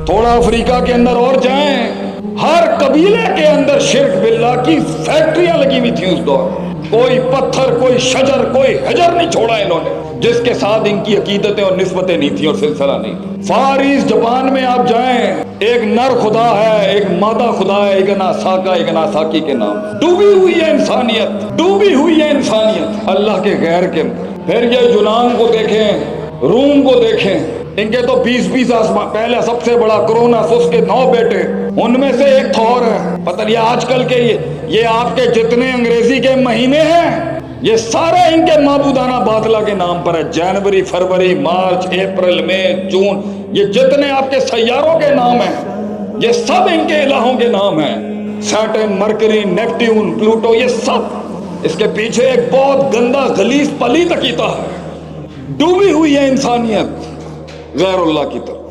تھوڑا افریقہ کے اندر اور جائیں، ہر قبیلے کے اندر شرک باللہ کی فیکٹریاں لگی ہوئی تھیں اس دور. کوئی پتھر، کوئی شجر، کوئی حجر نہیں چھوڑا انہوں نے جس کے ساتھ ان کی عقیدتیں اور نسبتیں نہیں تھیں اور سلسلہ نہیں تھا. فارس جاپان میں آپ جائیں، ایک نر خدا ہے، ایک مادہ خدا ہے، اگناساکی کے نام. ڈوبی ہوئی ہے انسانیت، ڈوبی ہوئی ہے انسانیت اللہ کے غیر کے اندر. پھر یہ یونان کو دیکھیں، روم کو دیکھیں، ان کے تو 20 آسمان. پہلے سب سے بڑا کروناس، اس کے 9 بیٹے، ان میں سے ایک تھور ہے. پتہ نہیں آج کل کے یہ آپ کے جتنے انگریزی کے مہینے ہیں، یہ سارے ان کے معبودانہ باطلہ کے نام پر ہے. جنوری، فروری، مارچ، اپریل، مئی، جون، یہ جتنے آپ کے سیاروں کے نام ہیں یہ سب ان کے الہوں کے نام ہیں. سیٹرن، مرکری، نیپٹیون، پلوٹو، یہ سب اس کے پیچھے ایک بہت گندا غلیظ پلیت عقیدہ ہے. ڈوبی ہوئی ہے انسانیت غیر اللہ کی طرف.